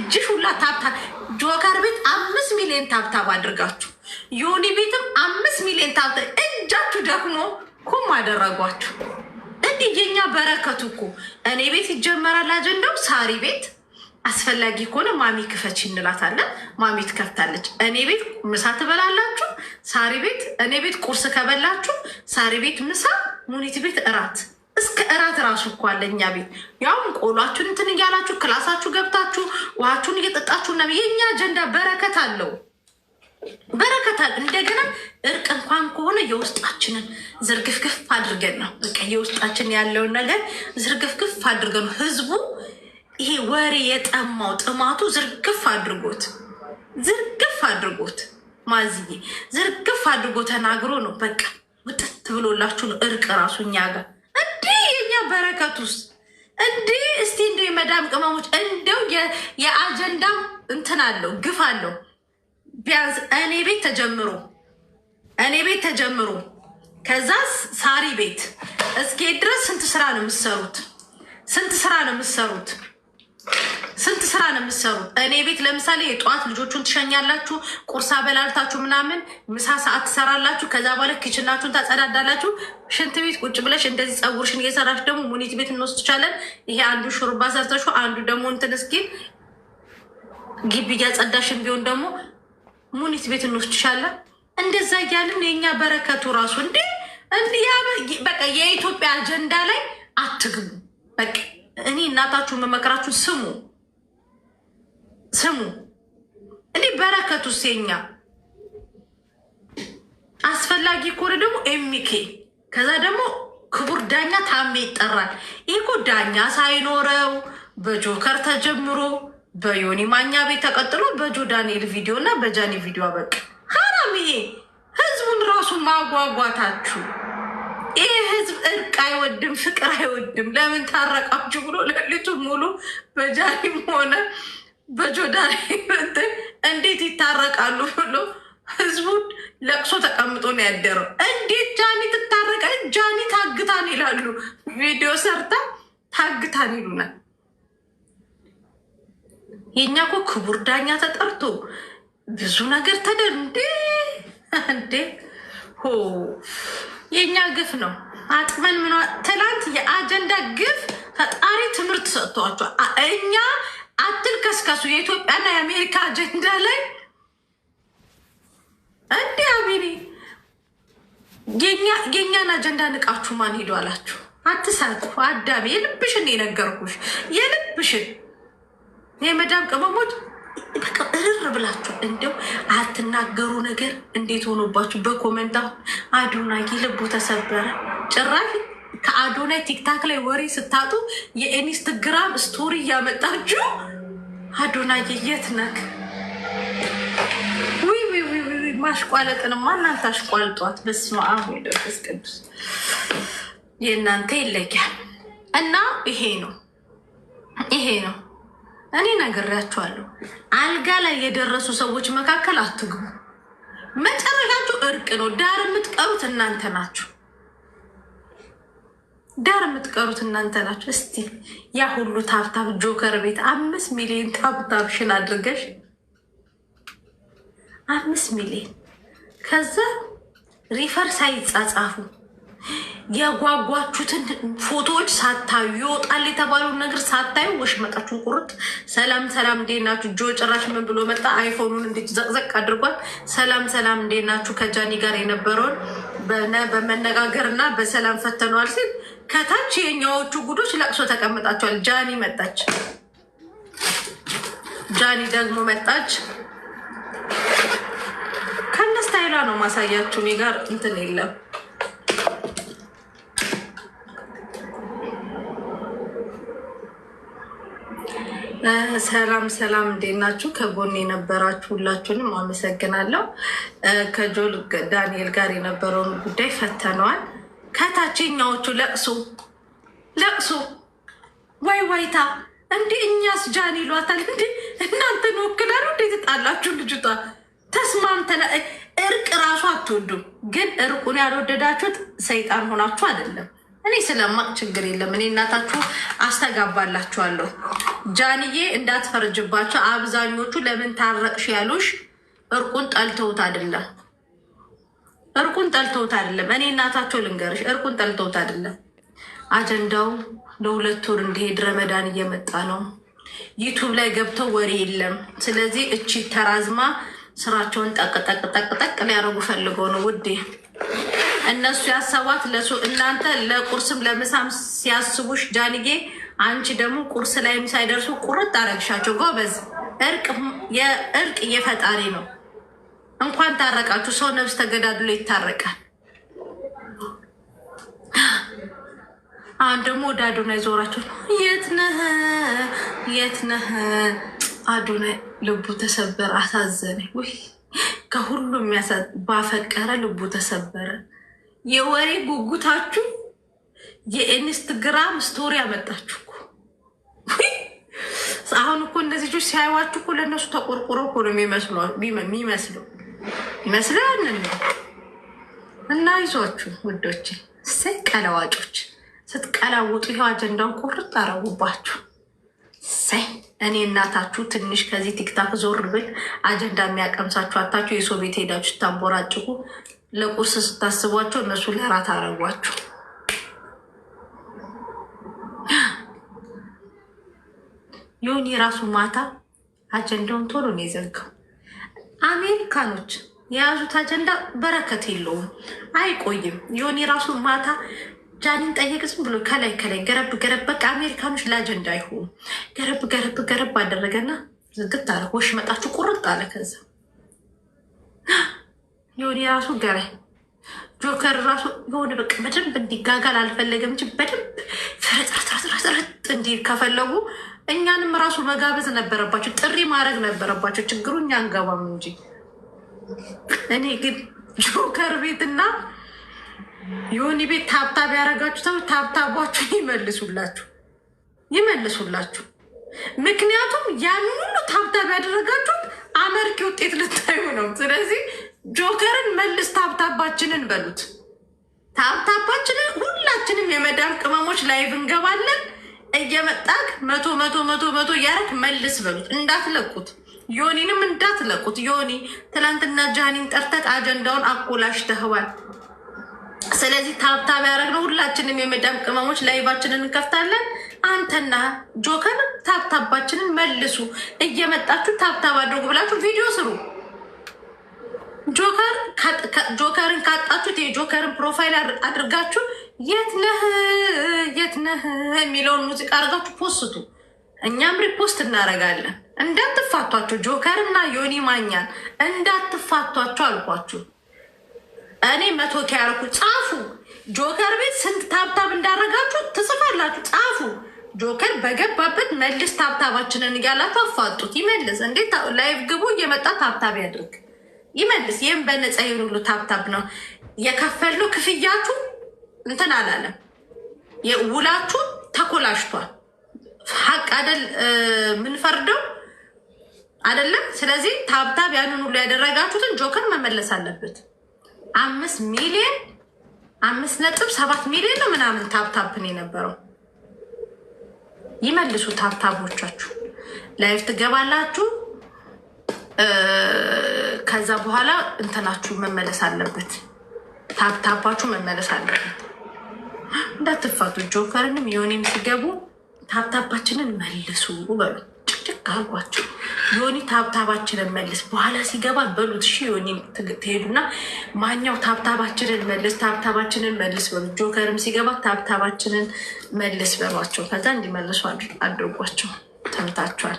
እጅሽ ሁላ ታብታብ ጆከር ቤት 5 ሚሊዮን ታብታብ አድርጋችሁ ዮኒ ቤትም 5 ሚሊዮን ታብታብ እጃችሁ ደግሞ ኩም አደረጓችሁ። እንዲህ የኛ በረከቱ እኮ እኔ ቤት ይጀመራል አጀንዳው። ሳሪ ቤት አስፈላጊ ከሆነ ማሚ ክፈች እንላታለን። ማሚ ትከፍታለች። እኔ ቤት ምሳ ትበላላችሁ። ሳሪ ቤት እኔ ቤት ቁርስ ከበላችሁ ሳሪ ቤት ምሳ፣ ሙኒት ቤት እራት። እስከ እራት ራሱ እኮ አለ እኛ ቤት። ያውም ቆሏችሁን እንትን እያላችሁ ክላሳችሁ ገብታችሁ ውሃችሁን እየጠጣችሁ ነው። የኛ አጀንዳ በረከት አለው። በረከታል። እንደገና እርቅ እንኳን ከሆነ የውስጣችንን ዝርግፍግፍ አድርገን ነው። በቃ የውስጣችን ያለውን ነገር ዝርግፍግፍ አድርገን ነው። ህዝቡ ይሄ ወሬ የጠማው ጥማቱ ዝርግፍ አድርጎት ማዝዬ ዝርግፍ አድርጎ ተናግሮ ነው። በቃ ውጥት ብሎላችሁ ነው እርቅ ራሱ እኛ ጋር እንዲህ የኛ በረከት ውስጥ እንዲህ እስቲ እንደ የመዳም ቅመሞች እንደው የአጀንዳ እንትን አለው ግፍ አለው። ቢያንስ እኔ ቤት ተጀምሮ ከዛ ሳሪ ቤት እስኪ ድረስ ስንት ስራ ነው የምትሰሩት? እኔ ቤት ለምሳሌ የጠዋት ልጆቹን ትሸኛላችሁ፣ ቁርሳ በላልታችሁ ምናምን ምሳ ሰዓት ትሰራላችሁ። ከዛ በኋላ ኪችናችሁን ታጸዳዳላችሁ። ሽንት ቤት ቁጭ ብለሽ እንደዚህ ፀጉርሽን እየሰራች ደግሞ ሙኒት ቤት እንወስድሻለን። ይሄ አንዱ ሹርባ ሰርተሹ፣ አንዱ ደግሞ እንትን እስኪ ግቢ እያጸዳሽን ቢሆን ደግሞ ሙኒት ቤት እንወስድሻለን። እንደዛ እያልን የኛ በረከቱ ራሱ በቃ የኢትዮጵያ አጀንዳ ላይ አትግቡ። በቃ እኔ እናታችሁን መመከራችሁ ስሙ። እኔ በረከቱ ሴኛ አስፈላጊ ከሆነ ደግሞ ኤሚኬ ከዛ ደግሞ ክቡር ዳኛ ታሜ ይጠራል። ይህ እኮ ዳኛ ሳይኖረው በጆከር ተጀምሮ በዮኒ ማኛ ቤት ተቀጥሎ በጆ ዳንኤል ቪዲዮ እና በጃኒ ቪዲዮ በቃ ሀራም። ይሄ ህዝቡን ራሱ ማጓጓታችሁ። ይህ ህዝብ እርቅ አይወድም፣ ፍቅር አይወድም። ለምን ታረቃችሁ ብሎ ሌሊቱ ሙሉ በጃኒም ሆነ በጆ ዳንኤል እንዴት ይታረቃሉ ብሎ ህዝቡን ለቅሶ ተቀምጦ ነው ያደረው። እንዴት ጃኒ ትታረቃ? ጃኒ ታግታን ይላሉ። ቪዲዮ ሰርታ ታግታን ይሉናል። የኛ እኮ ክቡር ዳኛ ተጠርቶ ብዙ ነገር እንዴ የኛ ግፍ ነው። አጥመን ምን ትላንት የአጀንዳ ግፍ ፈጣሪ ትምህርት ሰጥቷቸዋል። እኛ አትልከስከሱ የኢትዮጵያና የአሜሪካ አጀንዳ ላይ እንዲ አሚኒ የኛን አጀንዳ ንቃችሁ ማን ሄዱ አላችሁ? አትሳትፉ። አዳሜ የልብሽን የነገርኩሽ የልብሽን የመዳም ቅመሞች በቃ እርር ብላችሁ እንደው አትናገሩ ነገር እንዴት ሆኖባችሁ በኮመንታ አዶናይ ልቡ ተሰበረ። ጭራሽ ከአዶናይ ቲክታክ ላይ ወሬ ስታጡ የኢንስታግራም ስቶሪ እያመጣችሁ አዶናይ የት ነክ? ማሽቋለጥንማ እናንተ አሽቋልጧት። በስመ አብ ወወልድ ወመንፈስ ቅዱስ የእናንተ ይለያል። እና ይሄ ነው እኔ ነግሬያችኋለሁ። አልጋ ላይ የደረሱ ሰዎች መካከል አትግቡ። መጨረሻችሁ እርቅ ነው። ዳር የምትቀሩት እናንተ ናችሁ። እስቲ ያ ሁሉ ታብታብ ጆከር ቤት 5 ሚሊዮን ታብታብሽን አድርገሽ 5 ሚሊዮን ከዛ ሪፈር ሳይጻጻፉ የጓጓችሁትን ፎቶዎች ሳታዩ ይወጣል የተባለውን ነገር ሳታዩ ወሽመጣችሁን ቁርጥ። ሰላም እንዴት ናችሁ? ጆ ጭራሽ ምን ብሎ መጣ? አይፎኑን እንዴት ዘቅዘቅ አድርጓል። ሰላም እንዴት ናችሁ? ከጃኒ ጋር የነበረውን በመነጋገርና በሰላም ፈተነዋል ሲል ከታች የኛዎቹ ጉዶች ለቅሶ ተቀምጣቸዋል። ጃኒ ደግሞ መጣች። ከነስታይሏ ነው ማሳያችሁ። እኔ ጋር እንትን የለም። ሰላም እንዴት ናችሁ? ከጎን የነበራችሁ ሁላችሁንም አመሰግናለሁ። ከጆል ዳንኤል ጋር የነበረውን ጉዳይ ፈተነዋል። ከታችኛዎቹ ለቅሶ ዋይታ እንዴ እኛስ ጃኒ ይሏታል እንዴ? እናንተን ወክላሉ እንዴት ጣላችሁ? ልጅቷ ተስማምተን እርቅ ራሱ አትወዱም። ግን እርቁን ያልወደዳችሁት ሰይጣን ሆናችሁ አይደለም። እኔ ስለማቅ ችግር የለም። እኔ እናታችሁ አስተጋባላችኋለሁ። ጃንዬ እንዳትፈርጅባቸው። አብዛኞቹ ለምን ታረቅሽ ያሉሽ እርቁን ጠልተውት አይደለም። እርቁን ጠልተውት አይደለም። እኔ እናታቸው ልንገርሽ፣ እርቁን ጠልተውት አይደለም። አጀንዳው ለ2 ወር እንዲሄድ ረመዳን እየመጣ ነው። ዩቱብ ላይ ገብተው ወሬ የለም። ስለዚህ እቺ ተራዝማ ስራቸውን ጠቅጠቅ ሊያደርጉ ፈልገው ነው ውዴ። እነሱ ያሰቧት እናንተ ለቁርስም ለምሳም ሲያስቡሽ ጃንዬ፣ አንቺ ደግሞ ቁርስ ላይም ሳይደርሱ ቁርጥ አረግሻቸው። ጎበዝ። እርቅ የፈጣሪ ነው። እንኳን ታረቃችሁ። ሰው ነፍስ ተገዳድሎ ይታረቃል። አሁን ደግሞ ወደ አዶናይ ዞራችሁ የት ነህ? አዶናይ ልቡ ተሰበረ። አሳዘነ። ውይ ከሁሉም ባፈቀረ ልቡ ተሰበረ። የወሬ ጉጉታችሁ የኢንስትግራም ስቶሪ ያመጣችሁ እኮ። አሁን እኮ እነዚህ ልጆች ሲያዩዋችሁ እኮ ለእነሱ ተቆርቆሮ እኮ ነው የሚመስለው ያንን ነው። እና ይዟችሁ ውዶች፣ ቀለዋጮች ስትቀላውጡ ይኸው አጀንዳውን ቁርጥ አረጉባችሁ። እኔ እናታችሁ ትንሽ ከዚህ ቲክታክ ዞር ብል አጀንዳ የሚያቀምሳችሁ አታችሁ። የሰው ቤት ሄዳችሁ ስታንቦራጭቁ ለቁርስ ስታስቧቸው እነሱ ለራት አረጓችሁ። ዮኒ ራሱ ማታ አጀንዳውን ቶሎ ነው የዘጋው። አሜሪካኖች የያዙት አጀንዳ በረከት የለውም፣ አይቆይም። ዮኒ ራሱ ማታ ጃኒን ጠየቅ ዝም ብሎ ከላይ ገረብ በቃ አሜሪካኖች ለአጀንዳ አይሆኑ ገረብ አደረገና ዝግት አለ። ወሽመጣችሁ ቁርጥ አለ። ከዛ ዮኒ ራሱ ገራይ ጆከር ራሱ የሆነ በቃ በደንብ እንዲጋጋል አልፈለገም እንጂ በደንብ ፍረጥ እንዲል ከፈለጉ እኛንም ራሱ መጋበዝ ነበረባቸው፣ ጥሪ ማድረግ ነበረባቸው። ችግሩ እኛ አንገባም እንጂ። እኔ ግን ጆከር ቤትና ዮኒ ቤት ታብታብ ያደረጋችሁ ሰው ታብታቧችሁ ይመልሱላችሁ። ምክንያቱም ያንን ሁሉ ታብታብ ያደረጋችሁት አመርቂ ውጤት ልታዩ ነው። ስለዚህ ጆከርን መልስ ታብታባችንን በሉት። ታብታባችንን ሁላችንም የመዳም ቅመሞች ላይቭ እንገባለን። እየመጣክ መቶ እያረክ መልስ በሉት። እንዳትለቁት፣ ዮኒንም እንዳትለቁት። ዮኒ ትላንትና ጃኒን ጠርተት አጀንዳውን አኮላሽተኸዋል። ስለዚህ ታብታብ ያደረግነው ሁላችንም የመዳም ቅመሞች ላይቫችንን እንከፍታለን። አንተና ጆከር ታብታባችንን መልሱ። እየመጣችሁ ታብታብ አድርጉ ብላችሁ ቪዲዮ ስሩ። ጆከርን ካጣችሁት የጆከርን ፕሮፋይል አድርጋችሁ የት ነህ የሚለውን ሙዚቃ አድርጋችሁ ፖስቱ። እኛም ሪፖስት እናደርጋለን። እንዳትፋቷቸው፣ ጆከርና ዮኒ ማኛን እንዳትፋቷቸው አልኳችሁ። እኔ 100 ያልኩ ጻፉ። ጆከር ቤት ስንት ታብታብ እንዳረጋችሁ ትጽፋላችሁ። ጻፉ። ጆከር በገባበት መልስ ታብታባችንን እያላችሁ አፋጡት። ይመልስ። እንዴት ላይቭ ግቡ፣ እየመጣ ታብታብ ያድርግ፣ ይመልስ። ይህም በነፃ ይሁን ሁሉ ታብታብ ነው የከፈልነው። ክፍያችሁ እንትን አላለም። ውላችሁ ተኮላሽቷል። ሀቅ አደል ምንፈርደው አደለም። ስለዚህ ታብታብ ያንን ሁሉ ያደረጋችሁትን ጆከር መመለስ አለበት። 5.7 ሚሊዮን ነው ምናምን ታብታብን የነበረው። ይመልሱ ታብታቦቻችሁ። ላይፍ ትገባላችሁ። ከዛ በኋላ እንትናችሁ መመለስ አለበት። ታብታባችሁ መመለስ አለበት። እንዳትፋቱ። ጆከርንም ዮኒም ሲገቡ ታብታባችንን መልሱ በሉ። ጭቅጭቅ አልጓቸው። ዮኒ ታብታባችንን መልስ በኋላ ሲገባ በሉት። እሺ ዮኒ ትሄዱና ማኛው ታብታባችንን መልስ በሉ። ጆከርም ሲገባ ታብታባችንን መልስ በሏቸው። ከዛ እንዲመልሱ አድርጓቸው። ተምታችኋል።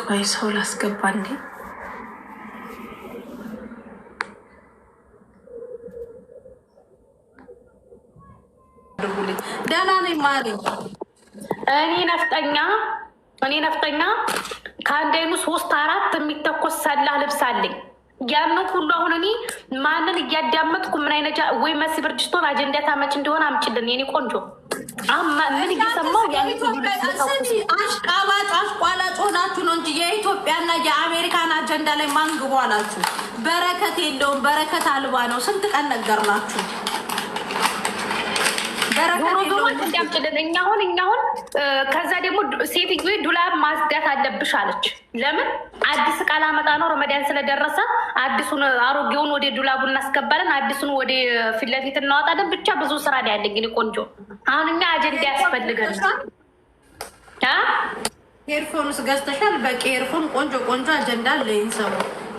ቆይ ሰው ላስገባ እንዴ? ደህና ነኝ ማሪ። እኔ ነፍጠኛ ከአንዴኑ 3-4 የሚተኮስ ሰላህ ልብስ አለኝ። ያንን ሁሉ አሁን እኔ ማንን እያዳመጥኩ ምን አይነት ወይ መሲ ብርጅስቶን አጀንዳ ታመች እንደሆነ አምጭልን የኔ ቆንጆ። ምን እየሰማው አሽቃባጭ አሽቋላጭ ሆናችሁ ነው እንጂ የኢትዮጵያና የአሜሪካን አጀንዳ ላይ ማንግቡ አላችሁ። በረከት የለውም፣ በረከት አልባ ነው። ስንት ቀን ነገርናችሁ። ዶሮ እንዳምጭልን። እኛ አሁን ከዛ ደግሞ ሴትዮ ዱላብ ማጽዳት አለብሽ አለች። ለምን አዲስ ቃል አመጣ ነው ረመዳን ስለደረሰ አዲሱን አሮጌውን ወደ ዱላቡ እናስገባለን፣ አዲሱን ወደ ፊት ለፊት እናወጣለን። ብቻ ብዙ ስራ ላይ ያለኝ ግን ቆንጆ። አሁን እኛ አጀንዳ ያስፈልገናል። ሄርፎንስ ገዝተሻል? በቂ ሄርፎን ቆንጆ ቆንጆ አጀንዳ አለኝ። ሰው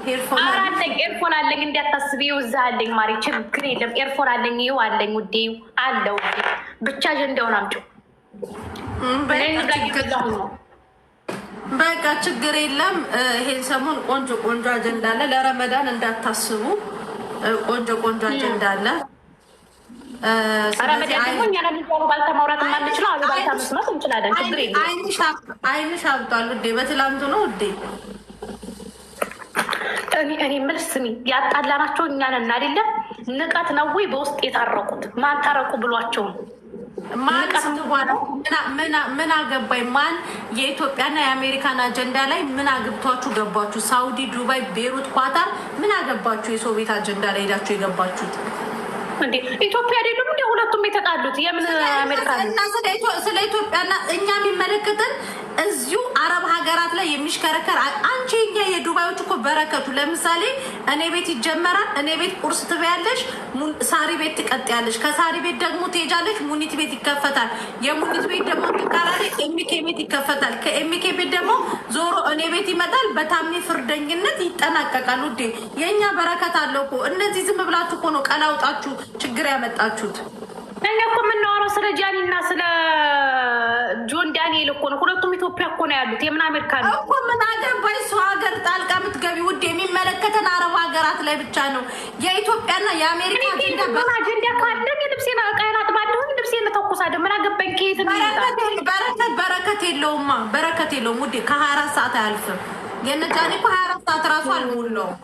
ሄርፎን አለኝ፣ ኤርፎን አለኝ። እንዳታስቢ እዛ አለኝ ማሪ፣ ችግር የለም። ኤርፎን አለኝ፣ ይኸው አለኝ ውዴ አለው። ብቻ አጀንዳውን አምጪው። በቃ ችግር የለም። ይሄን ሰሞን ቆንጆ ቆንጆ አጀንዳ አለ። ለረመዳን እንዳታስቡ፣ ቆንጆ ቆንጆ አጀንዳ አለ። አይንሽ አብጧል ውዴ፣ በትላንቱ ነው ውዴ። እኔ የምልሽ ስሚ፣ ያጣላናቸው እኛ ነን አይደለም? ንቀት ነው ወይ በውስጥ የታረቁት? ማን ታረቁ ብሏቸው ነው? ምን አገባኝ? ማን የኢትዮጵያና የአሜሪካን አጀንዳ ላይ ምን አግብቷችሁ ገባችሁ? ሳውዲ፣ ዱባይ፣ ቤሩት፣ ኳታር ምን አገባችሁ? የሰው ቤት አጀንዳ ላይ ሄዳችሁ የገባችሁት እንዴ? ኢትዮጵያ አይደሉም እንደ ሁለቱም የተጣሉት? የምን አሜሪካ እና ስለ ኢትዮጵያና እኛ የሚመለከተን እዚሁ አረብ ሀገራት ላይ የሚሽከረከር አንቺ እኛ የዱባዮች እኮ በረከቱ። ለምሳሌ እኔ ቤት ይጀመራል። እኔ ቤት ቁርስ ትበያለሽ፣ ሳሪ ቤት ትቀጥያለሽ። ከሳሪ ቤት ደግሞ ትሄጃለሽ፣ ሙኒት ቤት ይከፈታል። የሙኒት ቤት ደግሞ ትቃራሪ ኤሚኬ ቤት ይከፈታል። ከኤሚኬ ቤት ደግሞ ዞሮ እኔ ቤት ይመጣል። በታሜ ፍርደኝነት ይጠናቀቃል። ውዴ የእኛ በረከት አለው እኮ። እነዚህ ዝም ብላችሁ እኮ ነው ቀላውጣችሁ ችግር ያመጣችሁት። እኛ እኮ የምናወራው ስለ ጃኒ እና ስለ ጆን ዳንኤል እኮ ነው። ሁለቱም ኢትዮጵያ እኮ ነው ያሉት። የምን አሜሪካ ነው እኮ? ምን አገባኝ? ሰው ሀገር ጣልቃ የምትገቢ ውድ? የሚመለከተን አረብ ሀገራት ላይ ብቻ ነው። የኢትዮጵያና የአሜሪካ አጀንዳ ካለን የልብሴን ዕቃዬን አጥባለሁ፣ ልብሴን እተኩሳለሁ። ምን አገባኝ? ከየት በረከት የለውማ፣ በረከት የለውም ውዴ። ከ24 ሰዓት አያልፍም። የነ ጃኒ እኮ 24 ሰዓት ራሱ አልሞላውም።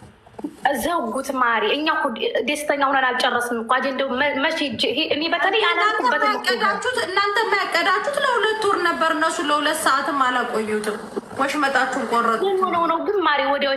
ዘውጉት ማሪ፣ እኛ እኮ ደስተኛ ሆነን አልጨረስንም እኮ አጀንዳው። መቼ እኔ በተለይ አላልኩበትም። እናንተ ያቀዳችሁት ለ2 ወር ነበር። እነሱ ለ2 ሰዓትም አላቆዩትም። ወሽመጣችሁን ቆረጡ። ሆነው ነው ግን ማሪ ወዲያው